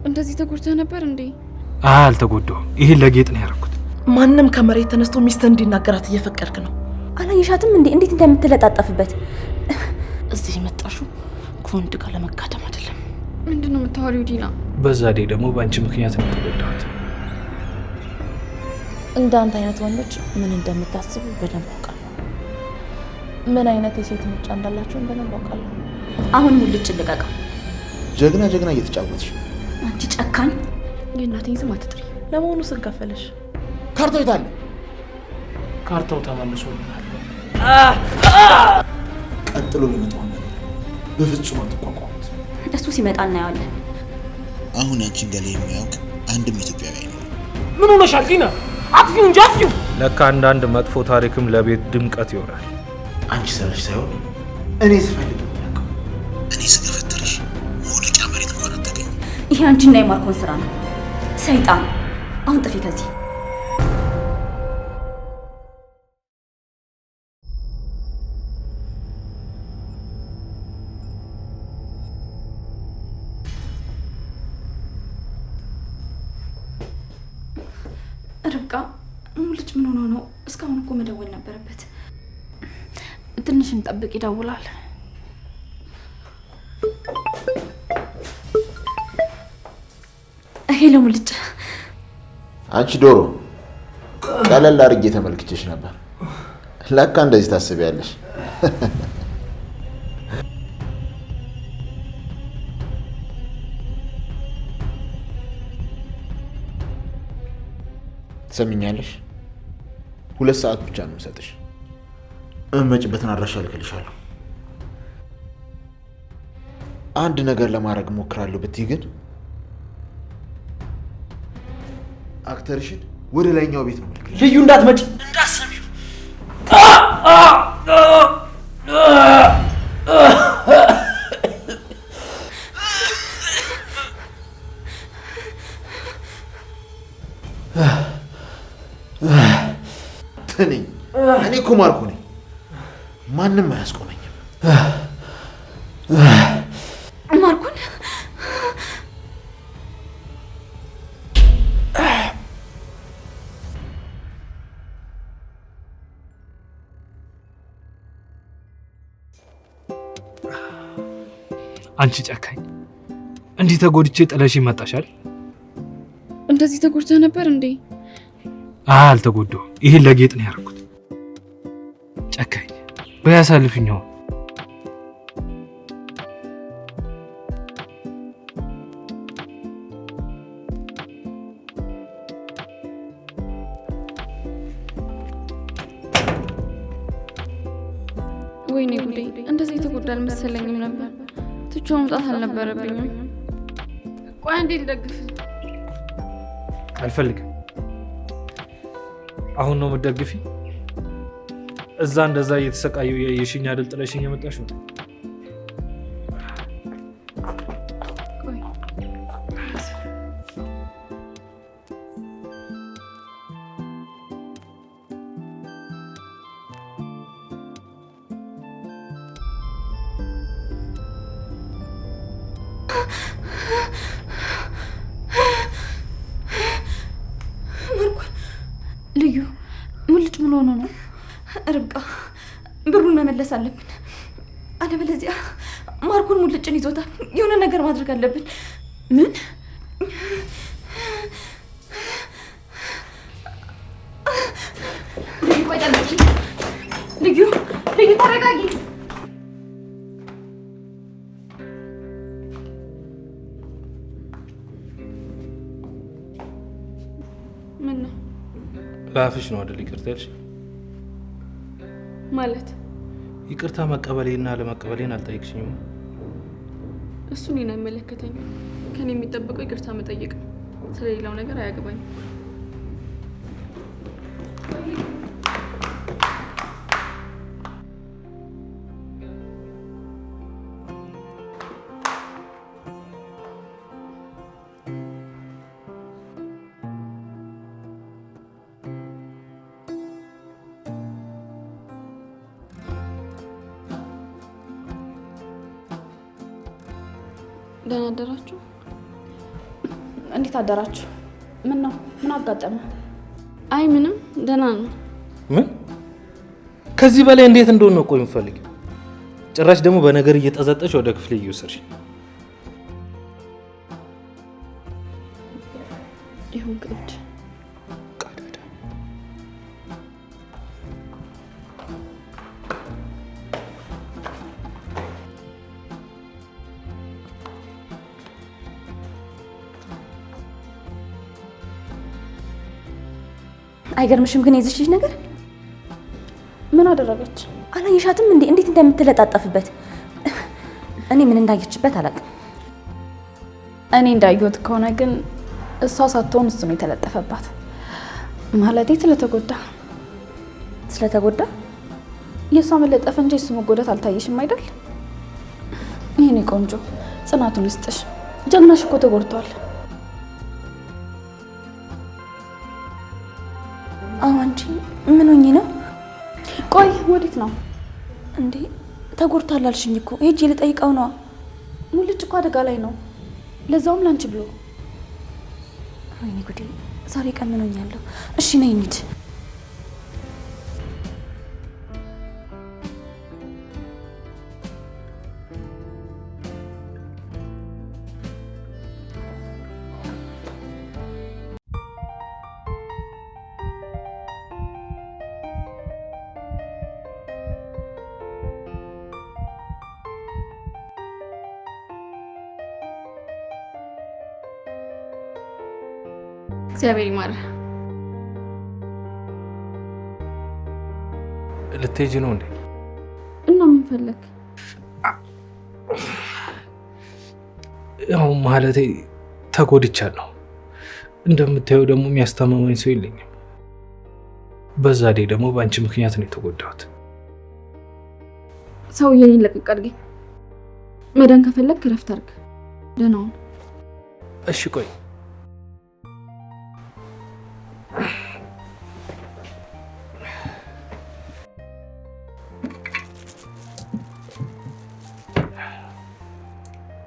እንደዚህ ተጎድተህ ነበር እንዴ? አልተጎዳሁም። ይሄን ለጌጥ ነው ያደረኩት። ማንንም ከመሬት ተነስቶ ሚስት እንዲናገራት እየፈቀድክ ነው? አላየሻትም እንዴ እንዴት እንደምትለጣጠፍበት? እዚህ የመጣሽው ከወንድ ጋር ለመጋደም አይደለም። ምንድነው የምታወሪው ዲና? በዛ ላይ ደግሞ በአንቺ ምክንያት ነው የተጎዳሁት። እንዳንተ አይነት ወንዶች ምን እንደምታስቡ በደንብ አውቃለሁ። ምን አይነት የሴት ምርጫ እንዳላቸው በደንብ አውቃለሁ። አሁን ሙልጭ ልቀቀው። ጀግና እየተጫወትሽ። አንቺ ጨካኝ! የእናቴን ስም አትጥሪ። ለመሆኑ ስንት ከፈለሽ? ካርታው የት አለ? ካርታው ተመልሶልናል። ቀጥሎ የሚመጣው ነገር በፍጹም አትቋቋሙት። እሱ ሲመጣ እናየዋለን። አሁን አንቺን ገላ የሚያውቅ አንድም ኢትዮጵያዊ አይኖርም። ምን ሆነሻል ዲና? አጥፊው እንጂ አጥፊው። ለካ አንዳንድ መጥፎ ታሪክም ለቤት ድምቀት ይሆናል። አንቺ ሰለሽ ሳይሆን እኔ ስፈልግ ነው ያውቀው። እኔ ስገፈትርሽ መውደቂያ መሬት እንኳን አታገኝ። ይሄ አንቺና የማርኮን ስራ ነው። ሰይጣን! አሁን ጥፊ ከዚህ። ርብቃ ሙልጭ ምን ሆኖ ነው? እስካሁን እኮ መደወል ነበረበት። ትንሽ እንጠብቅ፣ ይደውላል። ሄሎ ሙልጭ። አንቺ ዶሮ ቀለል አድርጌ ተመልክቼሽ ነበር። ለካ እንደዚህ ታስቢያለሽ። ትሰሚኛለሽ? 2 ሰዓት ብቻ ነው የምሰጥሽ። እመጭበትን አድራሻ ልክልሻለሁ። አንድ ነገር ለማድረግ ሞክራለሁ ብትይ ግን አክተርሽን ወደ ላይኛው ቤት ነው የምልክልሽ። ልዩ እንዳትመጪ እንዳትሰሚው። እኔ እኮ ማርኮ ነኝ። ማንም አያስቆመኝም። ማርኮን አንቺ ጨካኝ! እንዲህ ተጎድቼ ጥለሽ ይመጣሻል? እንደዚህ ተጎድተህ ነበር እንዴ? አልተጎዳሁም። ይሄን ለጌጥ ነው ያደረኩት። ጨካኝ! በያሳልፍኛው ወይኔ ጉዴ! እንደዚህ የተጎዳ አልመሰለኝም ነበር። ትቼው መውጣት አልነበረብኝም። ቆይ አንዴ ልደግፍ። አልፈልግም። አሁን ነው የምትደግፊ? እዛ እንደዛ እየተሰቃየው የሽኛ አይደል ጥለሽኝ የመጣሽው? ልዩ ሙልጭ ምን ሆኖ ነው? ርብቃ ብሩን መመለስ አለብን፣ አለበለዚያ ማርኮን ሙልጭን ይዞታል። የሆነ ነገር ማድረግ አለብን። ምን? ልዩ ቆይ ጠብቂ። ልዩ ተረጋጊ። ምን ነው? በአፍሽ ነው አይደል ይቅርታ ያልሽ? ማለት ይቅርታ መቀበሌና ለመቀበሌን አልጠይቅሽኝም? እሱ እኔን አይመለከተኝም። ከኔ የሚጠበቀው ይቅርታ መጠየቅ ነው። ስለሌላው ነገር አያገባኝም። ደህና አደራችሁ። እንዴት አደራችሁ? ምን ነው? ምን አጋጠመ? አይ ምንም ደህና ነው። ምን? ከዚህ በላይ እንዴት እንደሆነ ነው ቆይ የምፈልግ? ጭራሽ ደግሞ በነገር እየጠዘጠች ወደ ክፍል እየወሰድሽ ይሁን ግድ አይገርምሽም? ግን የዚች ልጅ ነገር ምን አደረገች? አላየሻትም እንዴ? እንዴት እንደምትለጣጠፍበት። እኔ ምን እንዳየችበት አላውቅም። እኔ እንዳየሁት ከሆነ ግን እሷ ሳትሆን እሱ ነው የተለጠፈባት። ማለቴ ስለተጎዳ የእሷ መለጠፍ እንጂ እሱ መጎዳት አልታየሽም አይደል? ይሄኔ ቆንጆ ጽናቱን ይስጥሽ። ጀግናሽ እኮ ተጎድቷል። አንቺ ምን ሆኜ ነው? ቆይ ወዴት ነው እንዴ? ተጎድቷል አልሽኝ እኮ ሂጂ ልጠይቀው ነው። ሙልጭ እኮ አደጋ ላይ ነው፣ ለዛውም ላንቺ ብሎ። ወይኔ ጉዴ! ዛሬ ቀን ምን ሆኛለሁ? እሺ ነይ እንሂድ። እግዚአብሔር ይማር። ልትሄጂ ነው እንዴ? እና ምን ፈለክ? ያው ማለቴ ተጎድቻለሁ። እንደምታየው ደግሞ የሚያስተማማኝ ሰው የለኝም። በዛ ላይ ደግሞ በአንቺ ምክንያት ነው የተጎዳሁት። ሰውዬን ለቅቅ አድርጊ። መዳን ከፈለክ እረፍት አድርግ። ደህና ሁን። እሺ ቆይ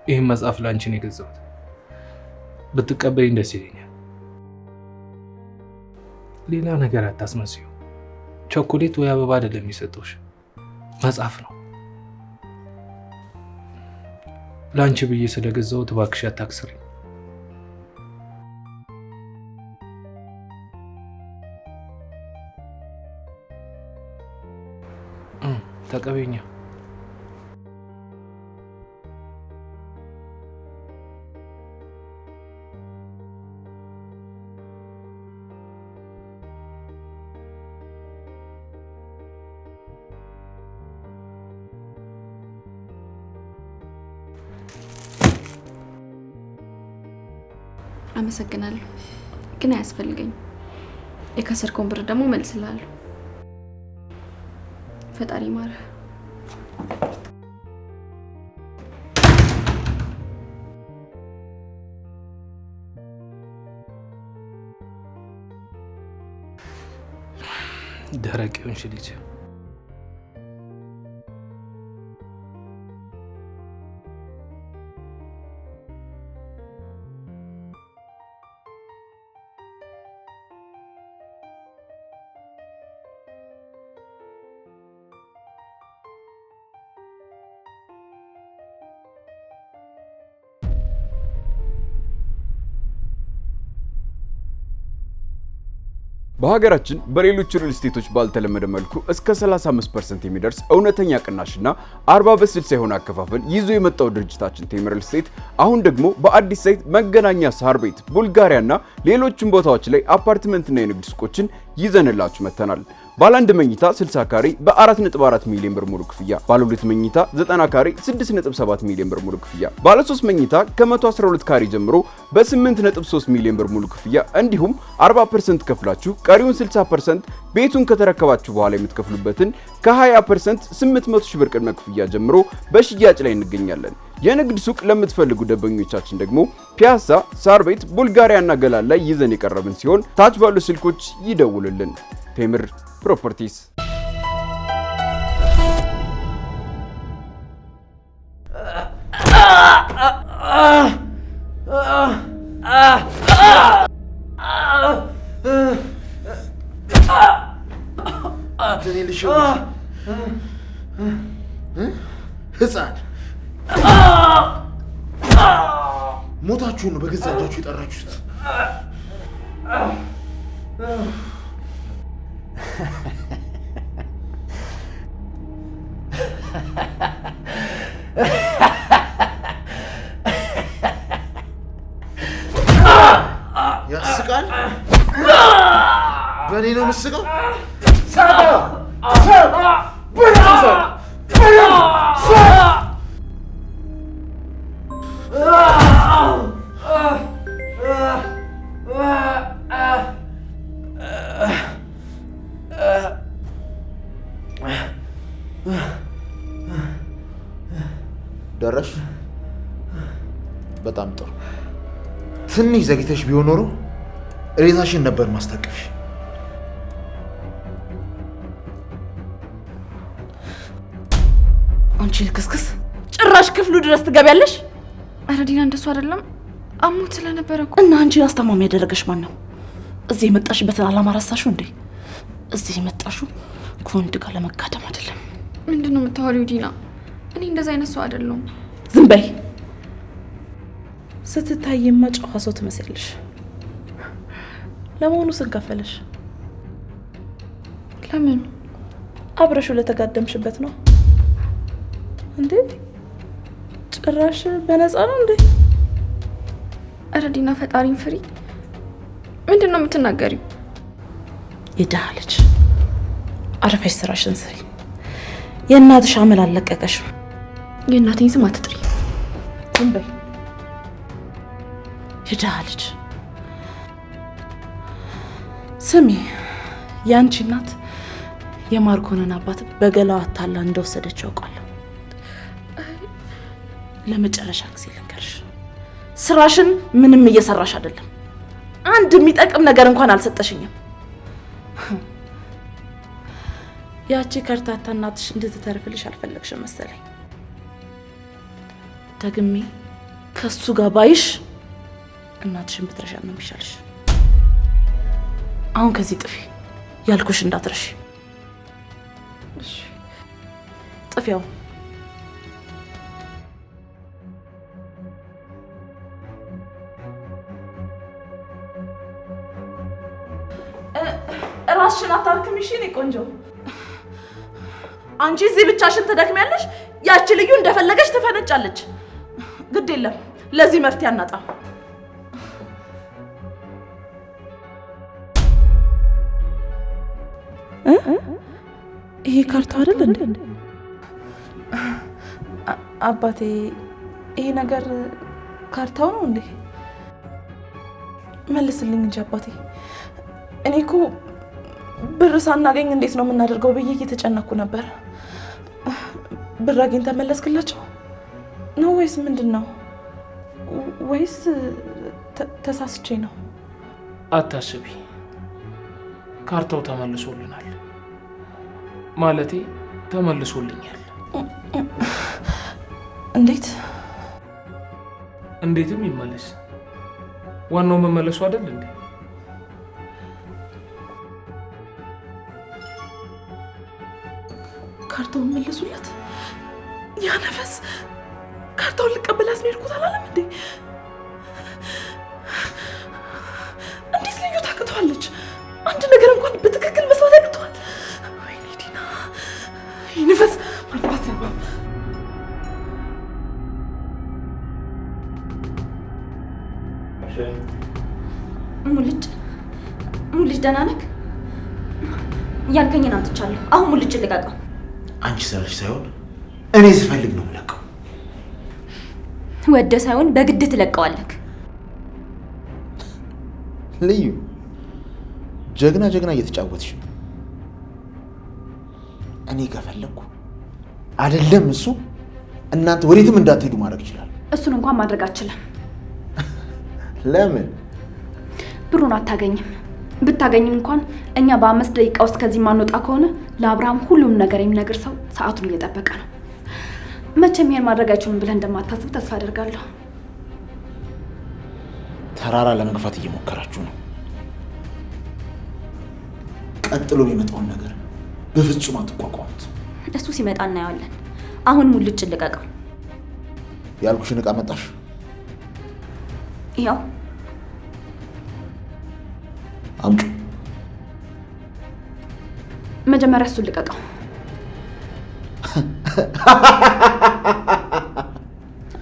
ይህን መጽሐፍ ላንቺ ነው የገዛሁት። ብትቀበይኝ ደስ ይለኛል። ሌላ ነገር አታስመስዩ። ቸኮሌት ወይ አበባ አይደለም የሚሰጠውሽ፣ መጽሐፍ ነው። ላንቺ ብዬ ስለገዛሁት እባክሽ አታክስሪ። ተቀበይኛ። አመሰግናለሁ፣ ግን አያስፈልገኝም። የከሰርከውን ብር ደግሞ መልስልሃለሁ። ፈጣሪ ማረ። ደረቅ ይሆንሽ ልጅ። በሀገራችን በሌሎች ሪል ስቴቶች ባልተለመደ መልኩ እስከ 35% የሚደርስ እውነተኛ ቅናሽና 40 በ60 የሆነ አከፋፈል ይዞ የመጣው ድርጅታችን ቴምር ሪል ስቴት አሁን ደግሞ በአዲስ ሳይት መገናኛ ሳር ቤት፣ ቡልጋሪያና ሌሎችም ቦታዎች ላይ አፓርትመንትና የንግድ ሱቆችን ይዘንላችሁ መተናል። ባለ 1 መኝታ 60 ካሬ በ4.4 ሚሊዮን ብር ሙሉ ክፍያ፣ ባለ 2 መኝታ 90 ካሬ 6.7 ሚሊዮን ብር ሙሉ ክፍያ፣ ባለ 3 መኝታ ከ112 ካሬ ጀምሮ በ8.3 ሚሊዮን ብር ሙሉ ክፍያ እንዲሁም 40% ከፍላችሁ ቀሪውን 60% ቤቱን ከተረከባችሁ በኋላ የምትከፍሉበትን ከ20% 800 ሺህ ብር ቅድመ ክፍያ ጀምሮ በሽያጭ ላይ እንገኛለን። የንግድ ሱቅ ለምትፈልጉ ደንበኞቻችን ደግሞ ፒያሳ፣ ሳር ቤት፣ ቡልጋሪያና ገላን ላይ ይዘን የቀረብን ሲሆን ታች ባሉ ስልኮች ይደውሉልን። ቴምር ፕሮፐርቲስ። ሞታችሁን ነው በገዛ እጃችሁ የጠራችሁት። ያስቃል። በእኔ ነው የምትስቀው? ደረሽ? በጣም ጥሩ። ትንሽ ዘግይተሽ ቢሆን ኖሮ ሬሳሽን ነበር ማስታቀፍሽ። አንቺ ልክስክስ ጭራሽ ክፍሉ ድረስ ትገቢያለሽ? ኧረ ዲና እንደሱ አይደለም፣ አሞት ስለነበረ እኮ። እና አንቺን አስተማሚ ያደረገሽ ማን ነው? እዚህ የመጣሽበትን አላማ ረሳሽው እንዴ? እዚህ የመጣሽው ከወንድ ጋር ለመጋደም አይደለም። ምንድን ነው የምታወሪው ዲና? እኔ እንደዛ አይነት ሰው አይደለሁም። ዝም በይ። ስትታይማ ጨዋ ሰው ትመስያለሽ። ለመሆኑ ስንት ከፈለሽ? ለምን? አብረሽው ለተጋደምሽበት ነው እንዴ? ጭራሽ በነፃ ነው እንዴ? ኧረ ዲና ፈጣሪን ፍሪ። ምንድን ነው የምትናገሪው? የድሃ ልጅ አርፈሽ ስራሽን ስሪ። የእናትሽ አመል አልለቀቀሽም። የእናቴን ስም አትጥሪ። ዝም በይ። የድሃ ልጅ ስሚ፣ ያንቺ እናት የማርኮንን አባት በገላዋ አታላ እንደወሰደችው ያውቃለሁ። ለመጨረሻ ጊዜ ልንገርሽ፣ ስራሽን ምንም እየሰራሽ አይደለም። አንድ የሚጠቅም ነገር እንኳን አልሰጠሽኝም። ያቺ ከርታታ እናትሽ እንድትተርፍልሽ አልፈለግሽም መሰለኝ። ደግሜ ከሱ ጋር ባይሽ እናትሽን ብትረሻ ነው የሚሻልሽ። አሁን ከዚህ ጥፊ፣ ያልኩሽ እንዳትረሺ። እሺ ጥፊያው። ራስሽን አታርክም። እሺ እኔ ቆንጆ፣ አንቺ እዚህ ብቻሽን ትደክሚያለሽ፣ ያቺ ልዩ እንደፈለገች ትፈነጫለች። ግድ የለም፣ ለዚህ መፍትሄ አናጣም። ይሄ ካርታ አይደል እንዴ? አባቴ፣ ይሄ ነገር ካርታው ነው እንዴ? መልስልኝ እንጂ አባቴ። እኔ እኮ ብር ሳናገኝ እንዴት ነው የምናደርገው ብዬ እየተጨነኩ ነበር። ብር አግኝተን መለስክላቸው ነው ወይስ ምንድን ነው? ወይስ ተሳስቼ ነው? አታስቢ፣ ካርታው ተመልሶልናል። ማለቴ ተመልሶልኛል። እንዴት? እንዴትም ይመለስ፣ ዋናው መመለሱ አይደል እንዴ? ካርታውን መለሱለት። ያ ነፈስ ካርታውን ልቀበላት ነው የሄድኩት አላለም እንዴ? እንዴት ልዩ ታቅተዋለች? አንድ ነገር እንኳን በትክክል መስራት ያቅተዋል። ወይኔ ዲና፣ ይህ ነፈስ ማጥፋት ነው። ሙልጭ ደህና ነህ? ያልከኝን አምጥቻለሁ። አሁን ሙልጭ ልቀቀው። አንቺ ስላለሽ ሳይሆን እኔ ስፈልግ ነው የምለቀው። ወደ ሳይሆን በግድ ትለቀዋለህ። ልዩ ጀግና እየተጫወትሽ ነው። እኔ ከፈለግኩ አይደለም እሱ እናንተ ወዴትም እንዳትሄዱ ማድረግ ይችላል። እሱን እንኳን ማድረግ አችልም። ለምን? ብሩን አታገኝም። ብታገኝም እንኳን እኛ በ5 ደቂቃ ውስጥ ከዚህ ማንወጣ ከሆነ ለአብርሃም ሁሉም ነገር የሚነግር ሰው ሰዓቱን እየጠበቀ ነው። መቼም ይሄን ማድረግ አይችሉም ብለህ እንደማታስብ ተስፋ አደርጋለሁ። ተራራ ለመግፋት እየሞከራችሁ ነው። ቀጥሎ የሚመጣውን ነገር በፍጹም አትቋቋሙት። እሱ ሲመጣ እናየዋለን። አሁን ሙልጭ ልቀቀው። ያልኩሽን ዕቃ መጣሽ? ያው አምጪ። መጀመሪያ እሱን ልቀቀው።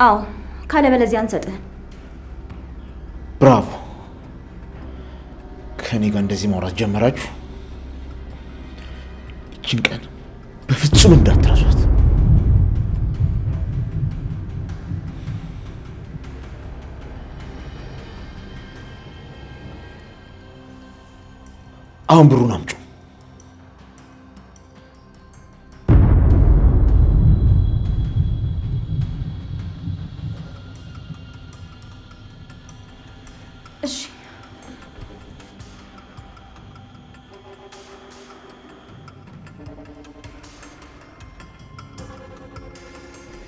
አዎ ካለበለዚያ አንሰጥህም። ብራቮ! ከኔ ጋር እንደዚህ ማውራት ጀመራችሁ። እቺን ቀን በፍጹም እንዳትረሷት። አሁን ብሩን አምጪ። እሺ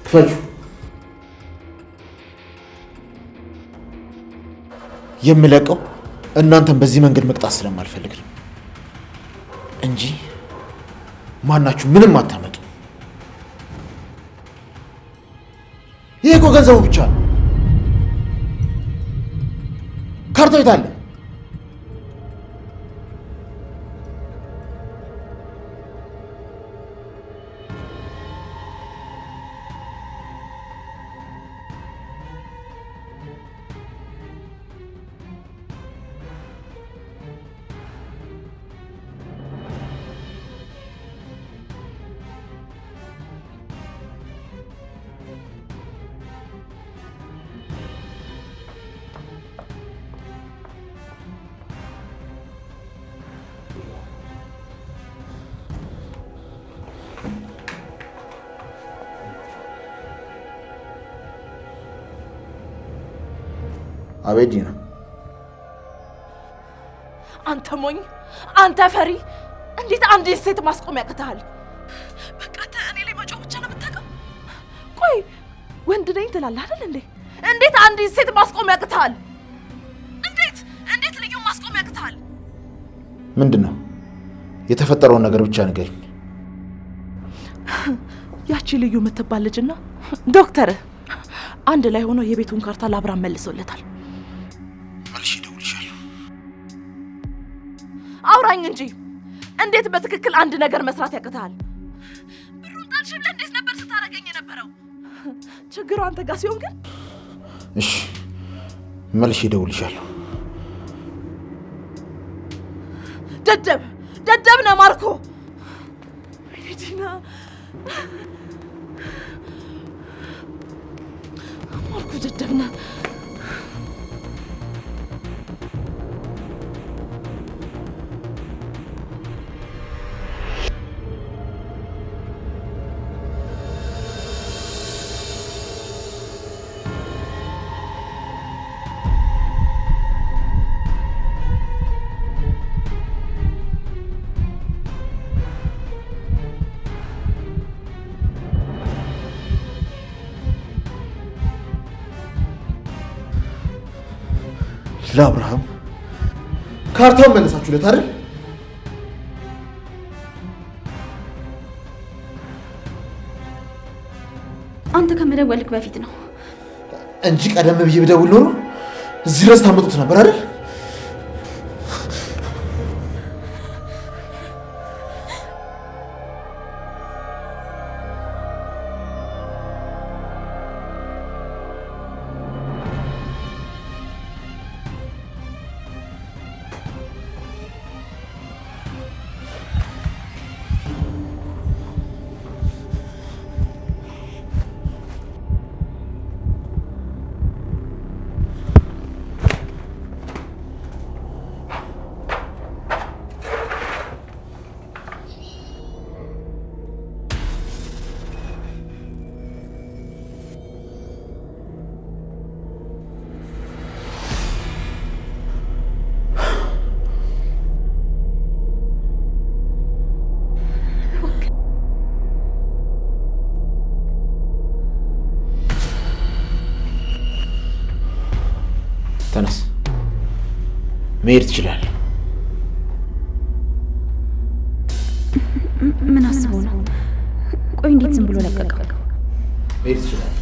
ፈጁ። የምለቀው እናንተን በዚህ መንገድ መቅጣት ስለማልፈልግ ነው እንጂ ማናችሁ ምንም አታመጡ። ይሄ እኮ ገንዘቡ ብቻ ነው። ካርታው የት አለ? አቤት ዲና። አንተ ሞኝ፣ አንተ ፈሪ! እንዴት አንዲት ሴት ማስቆም ያቅተሃል? በቃ እኔ ላይ መጮህ ብቻ ነው የምታውቀው። ቆይ ወንድ ነኝ ትላለህ አይደል እንዴ? እንዴት አንዲት ሴት ማስቆም ያቅተሃል? እንዴት ልዩ ማስቆም ያቅተሃል? ምንድነው የተፈጠረውን ነገር ብቻ ንገሪኝ። ያቺ ልዩ የምትባል ልጅና ዶክተር አንድ ላይ ሆኖ የቤቱን ካርታ ለአብርሃም መልሶለታል። መልሼ እደውልልሻለሁ። አውራኝ እንጂ እንዴት በትክክል አንድ ነገር መስራት ያቅተሃል? ብሩን ጣልሽብለ እንዴት ነበር ስታረገኝ የነበረው? ችግሩ አንተ ጋር ሲሆን ግን እሺ መልሼ እደውልልሻለሁ። ደደብ ነህ ማርኮ። ዲና ማርኮ ደደብ ነህ። ለአብርሃም ካርታውን መለሳችሁለት አይደል? አንተ ከመደወልክ በፊት ነው እንጂ ቀደም ብዬ ብደውል ኖሮ እዚህ ድረስ ታመጡት ነበር አይደል? ተነስ፣ መሄድ ትችላለህ። ምን አስበው ነው? ቆይ እንዴት ዝም ብሎ ለቀቀው? መሄድ ትችላለህ።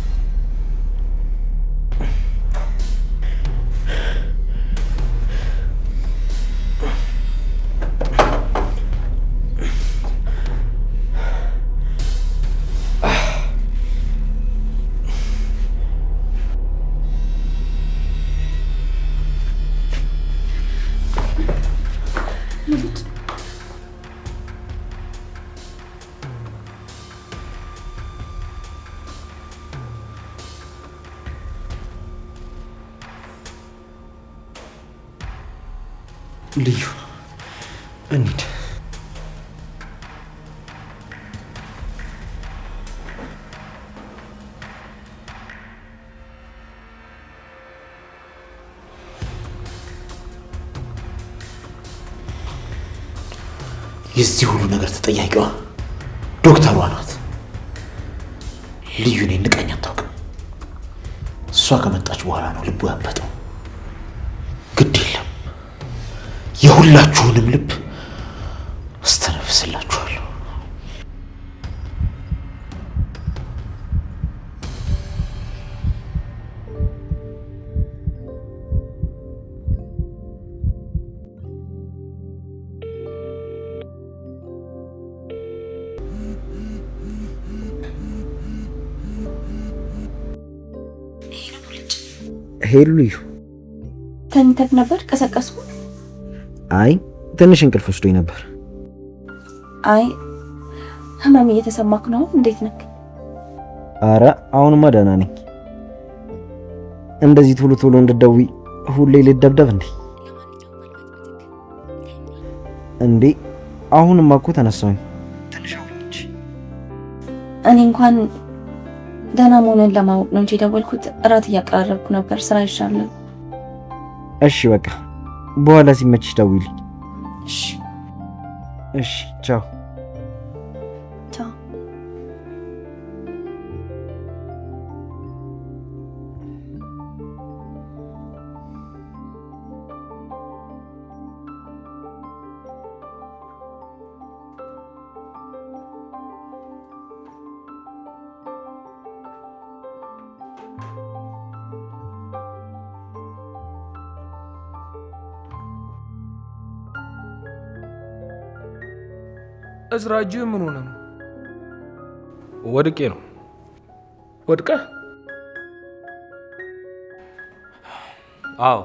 ልዩ እንሂድ። የዚህ ሁሉ ነገር ተጠያቂዋ ዶክተሯ ናት። ልዩ እኔን ንቃኝ አታውቅም። እሷ ከመጣች በኋላ ነው ልቡ ያበጠው። ግድ የለም የሁላችሁንም ልብ አስተነፍስላችኋለሁ። ሄሉ ልዩ ተኝተህ ነበር? ቀሰቀስኩ? አይ ትንሽ እንቅልፍ ወስዶኝ ነበር። አይ ህመም እየተሰማክ ነው? እንዴት ነህ? አረ አሁንማ ደህና ነኝ። እንደዚህ ቶሎ ቶሎ እንድትደውይ ሁሌ ልደብደብ እንዴ? አሁንማ እኮ ተነሳሁኝ። ትንሽ አውርቼ እኔ እንኳን ደህና መሆንን ለማወቅ ነው እንጂ ደወልኩት። እራት እያቀራረብኩ ነበር። ስራ ይሻላል። እሺ በቃ በኋላ ሲመችሽ ደውይልኝ። እሺ እሺ፣ ቻው ቻው። እዝራ እጅህ ምን ሆነ ነው? ወድቄ ነው። ወድቀህ? አዎ፣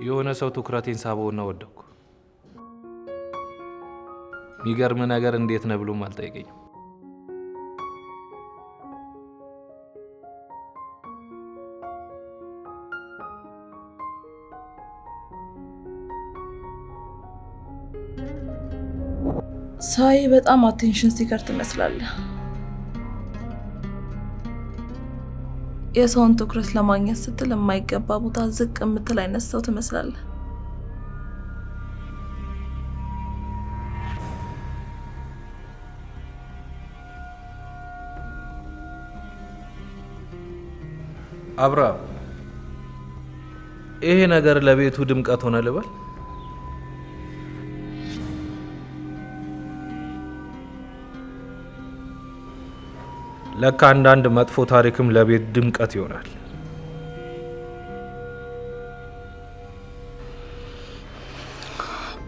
የሆነ ሰው ትኩረቴን ሳበውና ወደኩ። የሚገርም ነገር እንዴት ነህ ብሎም አልጠየቀኝም። ሳይ በጣም አቴንሽን ሲከር ትመስላለህ። የሰውን ትኩረት ለማግኘት ስትል የማይገባ ቦታ ዝቅ የምትል አይነት ሰው ትመስላለህ። አብርሃም፣ ይሄ ነገር ለቤቱ ድምቀት ሆነ ልበል? ለካ አንዳንድ መጥፎ ታሪክም ለቤት ድምቀት ይሆናል።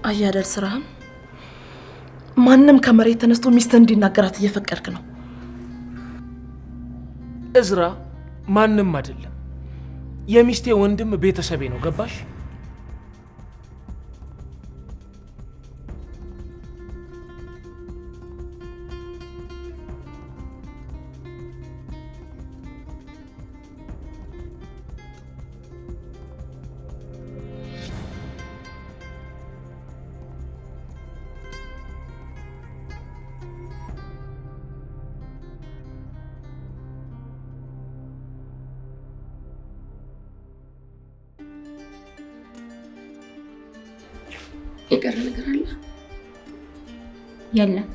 አያደር ስራህን ማንም ከመሬት ተነስቶ ሚስት እንዲናገራት እየፈቀድክ ነው። እዝራ ማንም አይደለም፣ የሚስቴ ወንድም ቤተሰቤ ነው። ገባሽ? የቀረ ነገር አለ? የለም።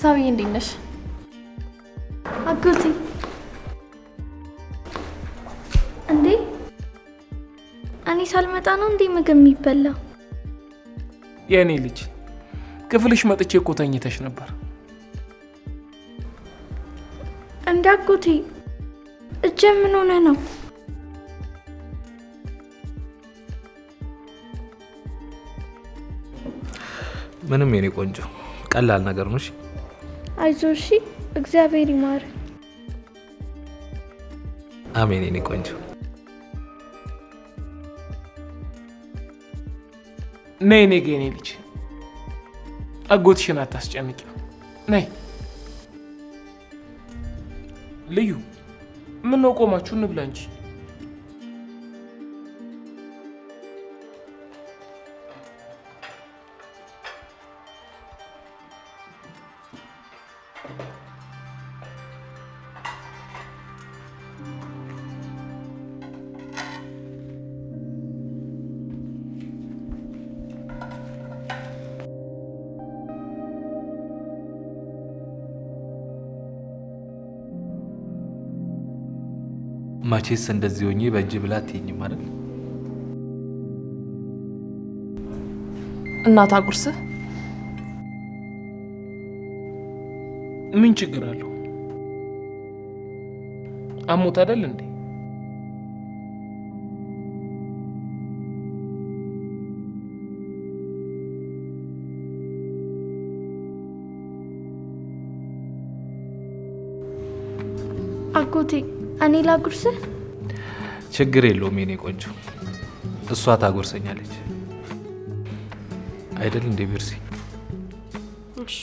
ሳብዬ እንዴት ነሽ? አጎቴ እንዴ እኔ ሳልመጣ ነው እንዴ ምግብ የሚበላው? የኔ ልጅ ክፍልሽ መጥቼ እኮ ተኝተሽ ነበር። እንዴ አጎቴ እጄ ምን ሆነ ነው? ምንም የኔ ቆንጆ ቀላል ነገር ነው። እሺ አይዞህ እሺ። እግዚአብሔር ይማር። አሜን የኔ ቆንጆ። ነይ ነይ የኔ ልጅ አጎትሽን አታስጨንቂው። ነይ ልዩ ምን ነው ቆማችሁ እንብላ እንጂ። መቼስ እንደዚህ ሆኜ በእጅ ብላ አትይኝም አይደል? እናት አጉርስህ። ምን ችግር አለው? አሞት አይደል እንዴ? አጎቴ እኔ ላጉርስህ? ችግር የለውም የኔ ቆንጆ፣ እሷ ታጎርሰኛለች አይደል እንዴ ቢርሲ? እሺ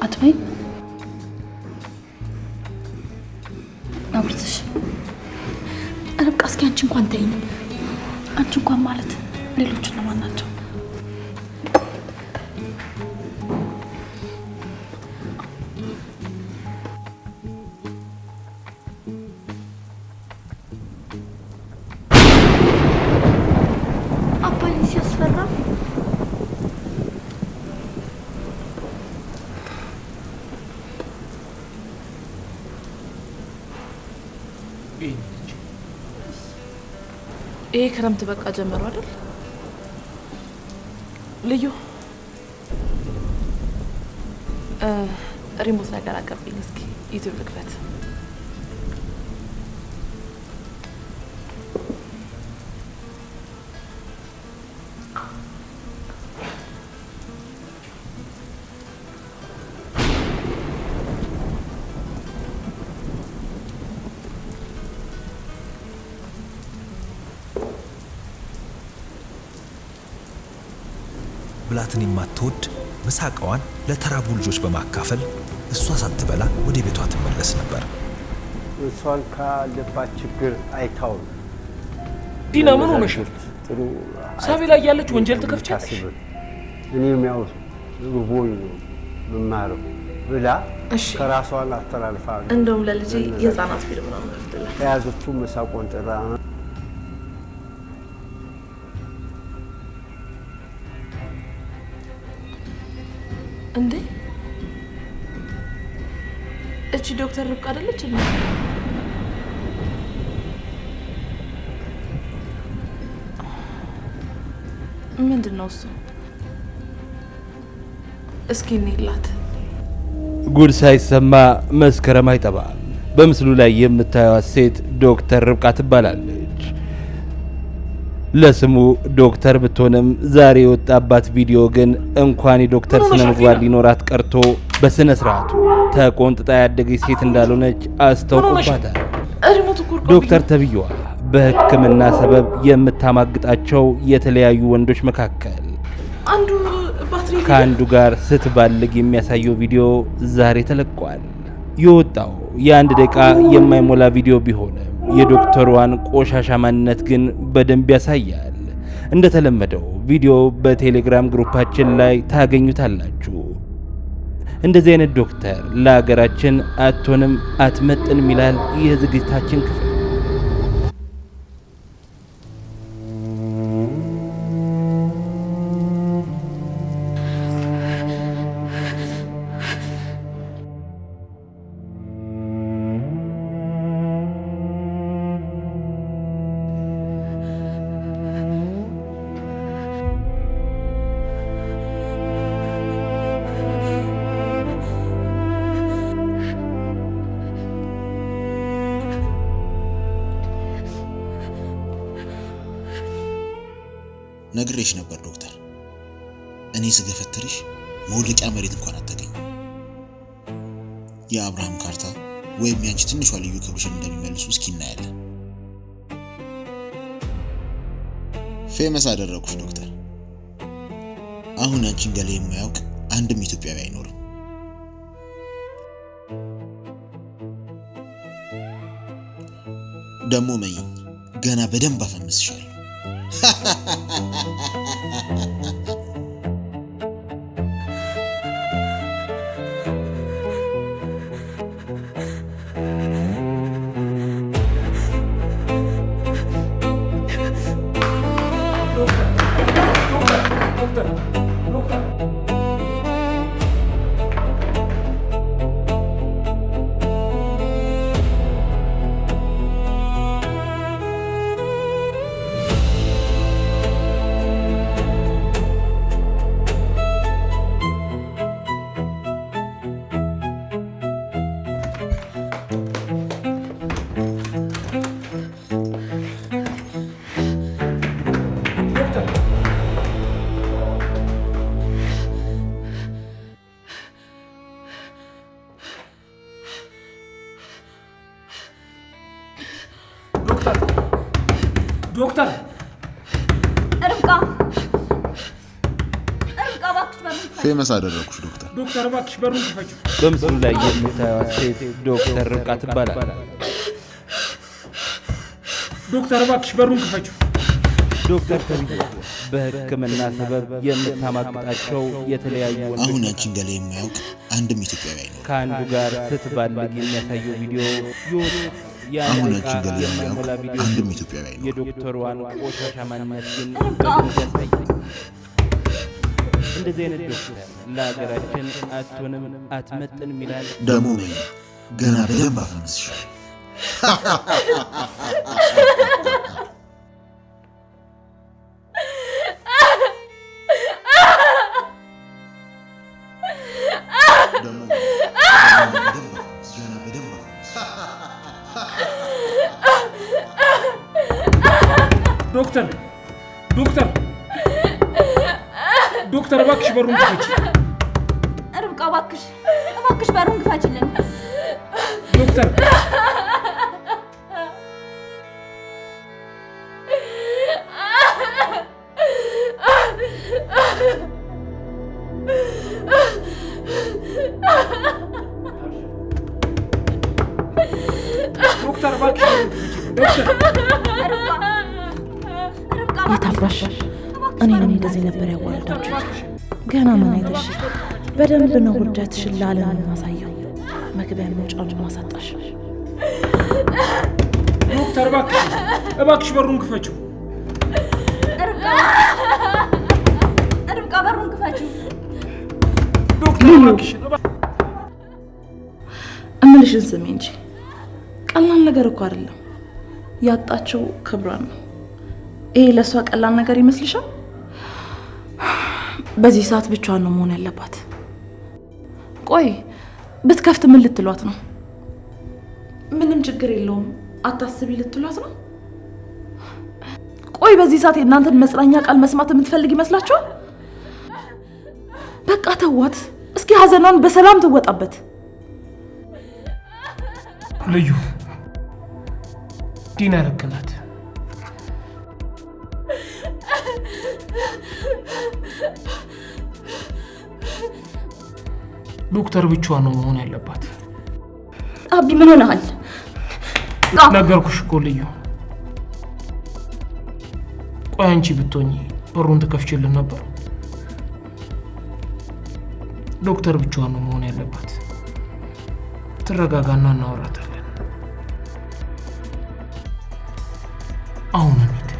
አትበይ ናብርትሽ ርብቃ፣ እስኪ አንቺ እንኳን ተይኝ። አንቺ እንኳን ማለት ሌሎች እነማን ናቸው? አባዬ ሲያስፈራ ይሄ ክረምት በቃ ጀመሩ አይደል? ልዩ ሪሞት ነገር አቀብኝ እስኪ ዩቲዩብ ልክፈት። ብላትን የማትወድ ምሳቃዋን ለተራቡ ልጆች በማካፈል እሷ ሳትበላ ወደ ቤቷ ትመለስ ነበር። እሷን ካለባት ችግር አይታው ዲና ምን ሆነሻል? ሳቢ ላይ ያለች ወንጀል ትከፍቻለሽ? እኔም ያው ሩቦኝ ነው መማረው ብላ ከራሷን አስተላልፋ እንደውም ለልጄ የህፃናት ፊልም ነው የምትለው። ተያዘቹ ምሳቆን ጥራ እንዴ እቺ ዶክተር ርብቃ አይደለች እንዴ? ምንድነው እሱ? እስኪ እንይላት። ጉድ ሳይሰማ መስከረም አይጠባም። በምስሉ ላይ የምታዩት ሴት ዶክተር ርብቃ ትባላለች። ለስሙ ዶክተር ብትሆንም ዛሬ የወጣባት ቪዲዮ ግን እንኳን የዶክተር ስነ ምግባር ሊኖራት ቀርቶ በስነ ስርዓቱ ተቆንጥጣ ያደገች ሴት እንዳልሆነች አስታውቆባታል። ዶክተር ተብዬዋ በሕክምና ሰበብ የምታማግጣቸው የተለያዩ ወንዶች መካከል ከአንዱ ጋር ስትባልግ የሚያሳየው ቪዲዮ ዛሬ ተለቋል። የወጣው የ1 ደቂቃ የማይሞላ ቪዲዮ ቢሆንም የዶክተሯን ቆሻሻ ማንነት ግን በደንብ ያሳያል። እንደተለመደው ቪዲዮ በቴሌግራም ግሩፓችን ላይ ታገኙታላችሁ። እንደዚህ አይነት ዶክተር ለሀገራችን አትሆንም አትመጥንም ይላል የዝግጅታችን ክፍል። ነግሬሽ ነበር ዶክተር፣ እኔ ስገፈትርሽ መውደቂያ መሬት እንኳን አታገኝ። የአብርሃም ካርታ ወይም ያንቺ ትንሿ ልዩ ክብርሽን እንደሚመልሱ እስኪ እናያለን። ፌመስ አደረኩሽ ዶክተር። አሁን አንቺን ገላ የማያውቅ አንድም ኢትዮጵያዊ አይኖርም። ደሞ መኝ ገና በደንብ አፈምስሻለሁ። ዶክተር ርብቃ እባክሽ በሩን ፌመስ አደረኩሽ ዶክተር። ዶክተር እባክሽ በሩን ክፈችው። በምስሉ ላይ የምታዩት ሴት ዶክተር ርብቃ ትባላለች። ዶክተር እባክሽ በሩን ክፈችው። ዶክተር ተብዬ በሕክምና ሰበብ የምታማግጣቸው የተለያዩ ወንዶች አሁን አንቺን ገላ የማያውቅ አንድም ኢትዮጵያዊ አይኖርም። ከአንዱ ጋር ስትባልግ የሚያሳየው ቪዲዮ አሁን አንቺን ገላ የማያውቅ አንድም ኢትዮጵያዊ አይኖርም። የዶክተሯን ቆሻሻ ማንነት ግን በደንብ ያሳያል። እንደዚህ አይነት ዶክተር ለሀገራችን አትሆንም አትመጥንም ይላል። ደሞ ነኝ ገና በደንብ አፈምስሻለሁ። ዶክተር እባክሽ በሩን ክፈች። ርብቃ እባክሽ በሩን ክፈችልን። ዶክተር የታባሽ እኔንም እንደዚህ ነበር ያዋረዳችሁ። ገና ምን አይተሽ በደንብ ነው ውርደትሽን ለዓለም ማሳየው። መግቢያ መውጫውን ማሳጣሽ። ዶክተር እባክሽ በሩን ክፈችው። ርብቃ በሩን ክፈችው። ዶክተር እባክሽ እምልሽን ስሚ እንጂ ቀላል ነገር እኮ አይደለም። ያጣቸው ክብሯን ነው። ይሄ ለሷ ቀላል ነገር ይመስልሻል? በዚህ ሰዓት ብቻዋን ነው መሆን ያለባት። ቆይ ብትከፍት ምን ልትሏት ነው? ምንም ችግር የለውም አታስቢ ልትሏት ነው? ቆይ በዚህ ሰዓት የእናንተን መጽናኛ ቃል መስማት የምትፈልግ ይመስላችኋል? በቃ ተዋት። እስኪ ሀዘኗን በሰላም ትወጣበት። ልዩ ዲና ልክ ናት። ዶክተር ብቻዋን ነው መሆን ያለባት። አቢ ምን ሆነሃል? ነገርኩሽ እኮ ልዩ። ቆይ አንቺ ብትሆኚ በሩን ትከፍችልን ነበር? ዶክተር ብቻዋን ነው መሆን ያለባት። ትረጋጋና እናወራታለን። አሁን እንሂድ።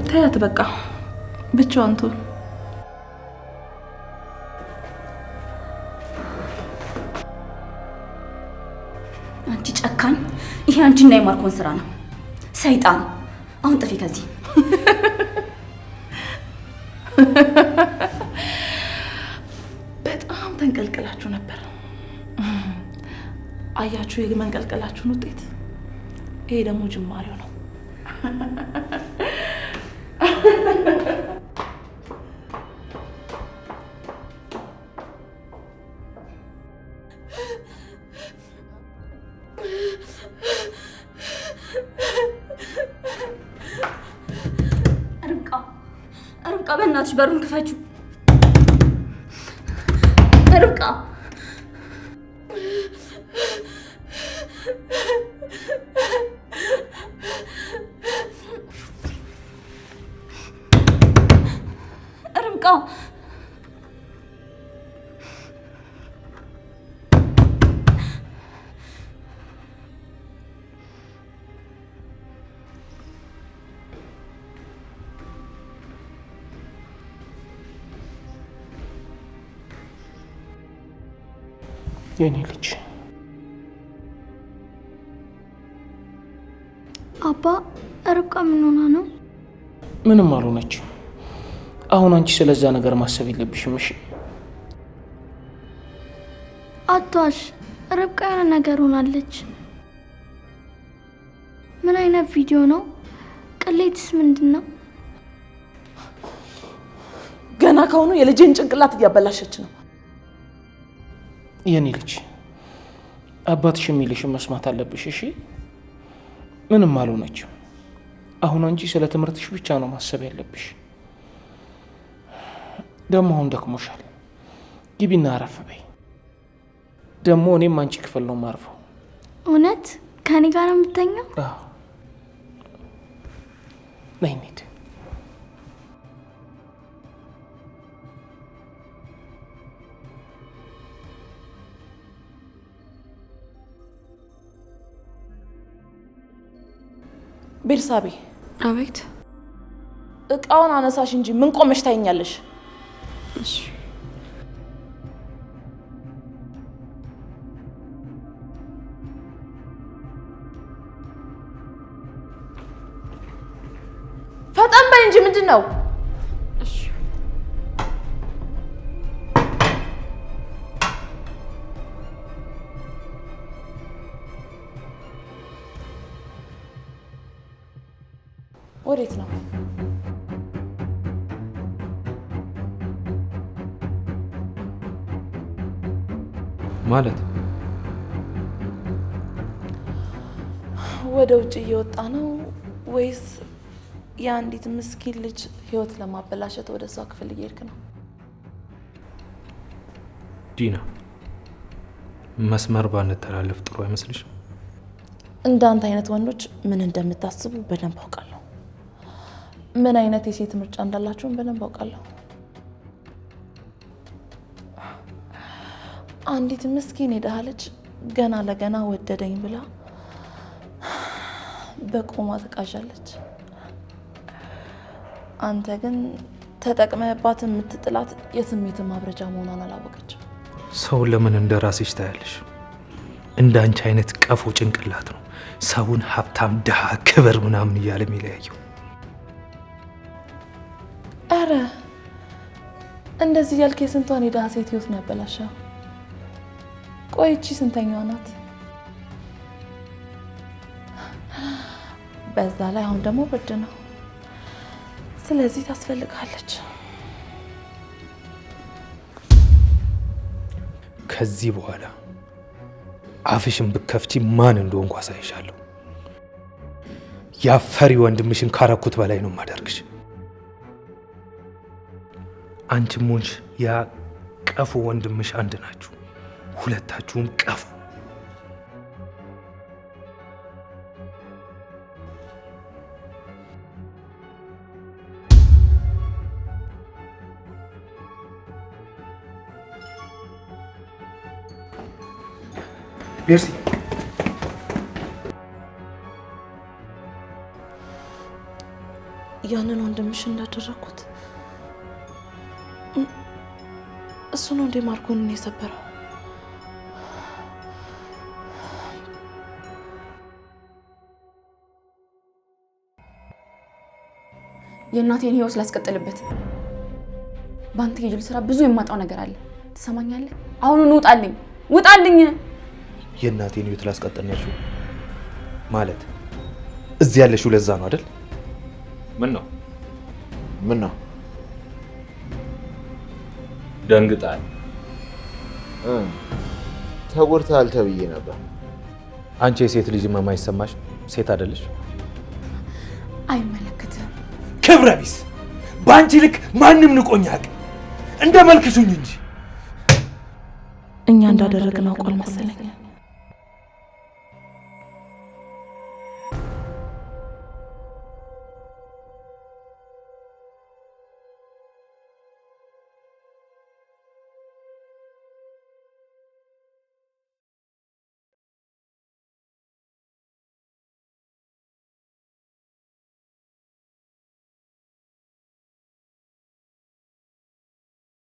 ተያት በቃ ብቻዋን ትሁን። አንቺ ጨካኝ! ይሄ አንቺና የማርኮን ስራ ነው። ሰይጣን! አሁን ጥፊ ከዚህ። በጣም ተንቀልቅላችሁ ነበር። አያችሁ የመንቀልቀላችሁን ውጤት። ይሄ ደግሞ ጅማሬው ነው። ርብቃ በእናትሽ በሩን ክፈችው። ርብቃ የኔ ልጅ አባ ርብቃ ምን ሆና ነው? ምንም አልሆነችም። አሁን አንቺ ስለዛ ነገር ማሰብ የለብሽም። እሺ አቷሽ ርብቃ የሆነ ነገር ሆናለች። ምን አይነት ቪዲዮ ነው? ቅሌትስ ምንድነው? ገና ካሁኑ የልጄን ጭንቅላት እያበላሸች ነው። የኔ ልጅ አባትሽ የሚልሽን መስማት አለብሽ። እሺ ምንም አልሆነችም። አሁን አንቺ ስለ ትምህርትሽ ብቻ ነው ማሰብ ያለብሽ። ደግሞ አሁን ደክሞሻል፣ ግቢና አረፍ በይ። ደግሞ እኔም አንቺ ክፍል ነው ማርፈው። እውነት ከኔ ጋር ነው የምተኛው? አዎ ነይ እንሂድ። ቤርሳቤ። አቤት። እቃውን አነሳሽ እንጂ ምን ቆመሽ ታይኛለሽ? እሺ ፈጠን በይ እንጂ ምንድን ነው? እሺ ወዴት ነው? ማለት ወደ ውጭ እየወጣ ነው ወይስ የአንዲት ምስኪን ልጅ ህይወት ለማበላሸት ወደ እሷ ክፍል እየሄድክ ነው? ዲና መስመር ባንተላለፍ ጥሩ አይመስልሽም? እንዳንተ አይነት ወንዶች ምን እንደምታስቡ በደንብ አውቃለሁ። ምን አይነት የሴት ምርጫ እንዳላችሁም በደንብ አውቃለሁ። አንዲት ምስኪን የደሃ ልጅ ገና ለገና ወደደኝ ብላ በቆማ ተቃዣለች። አንተ ግን ተጠቅመህባት የምትጥላት የስሜት ማብረጃ መሆኗን አላወቀችም። ሰውን ለምን እንደ ራስሽ ታያለሽ? እንደ አንቺ አይነት ቀፎ ጭንቅላት ነው ሰውን ሀብታም፣ ድሃ፣ ክብር ምናምን እያለ የሚለያየው። አረ እንደዚህ ያልክ የስንቷን የድሃ ሴት ህይወት ነው ያበላሸው። ቆይቺ ስንተኛዋ ናት? በዛ ላይ አሁን ደግሞ ብርድ ነው። ስለዚህ ታስፈልጋለች። ከዚህ በኋላ አፍሽን ብከፍቺ ማን እንደሆንኩ አሳይሻለሁ። ያፈሪ ወንድምሽን ካረኩት በላይ ነው ማደርግሽ። አንቺም ሆንሽ ያ ቀፎ ወንድምሽ አንድ ናችሁ። ሁለታችሁም ቀፎ። ሜርሲ ያንን ወንድምሽ እንዳደረኩት እሱ ነው እንደ ማርኮንን የሰበረው። የእናቴን ህይወት ላስቀጥልበት። ባንተ የጅል ስራ ብዙ የማጣው ነገር አለ። ትሰማኛለህ? አሁኑን ውጣልኝ፣ ውጣልኝ። የእናቴን ህይወት ላስቀጥል ነው ያልሽው? ማለት እዚህ ያለሽው ለዛ ነው አይደል? ምን ነው ደንግጣል? ተጎድተሃል ተብዬ ነበር። አንቺ የሴት ልጅ የማይሰማሽ ሴት አይደለሽ? አይመለከትም። ክብረ ቢስ! በአንቺ ልክ ማንም ንቆኝ አያውቅም። እንደ መልክሹኝ እንጂ እኛ እንዳደረግን አውቋል መሰለኝ።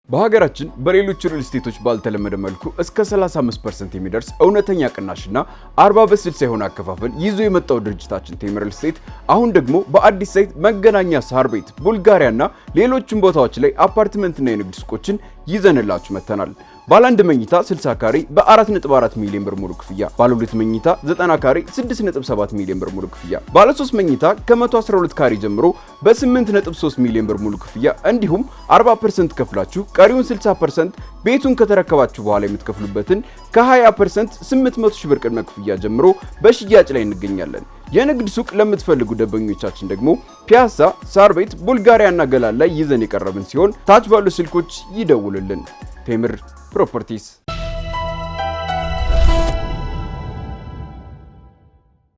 በሀገራችን በሌሎች ሪል ስቴቶች ባልተለመደ መልኩ እስከ 35% የሚደርስ እውነተኛ ቅናሽና 40/60 የሆነ አከፋፈል ይዞ የመጣው ድርጅታችን ቴምር ሪል ስቴት አሁን ደግሞ በአዲስ ሳይት መገናኛ ሳር ቤት፣ ቡልጋሪያና ሌሎችም ቦታዎች ላይ አፓርትመንትና የንግድ ሱቆችን ይዘንላችሁ መተናል። ባለ 1 መኝታ 60 ካሬ በ4.4 ሚሊዮን ብር ሙሉ ክፍያ፣ ባለ 2 መኝታ 90 ካሬ 6.7 ሚሊዮን ብር ሙሉ ክፍያ፣ ባለ 3 መኝታ ከ112 ካሬ ጀምሮ በ8.3 ሚሊዮን ብር ሙሉ ክፍያ እንዲሁም 40% ከፍላችሁ ቀሪውን 60% ቤቱን ከተረከባችሁ በኋላ የምትከፍሉበትን ከ20% 800 ሺህ ብር ቅድመ ክፍያ ጀምሮ በሽያጭ ላይ እንገኛለን። የንግድ ሱቅ ለምትፈልጉ ደንበኞቻችን ደግሞ ፒያሳ፣ ሳር ቤት፣ ቡልጋሪያና ገላን ላይ ይዘን የቀረብን ሲሆን ታች ባሉ ስልኮች ይደውሉልን። ቴምር ፕሮፐርቲስ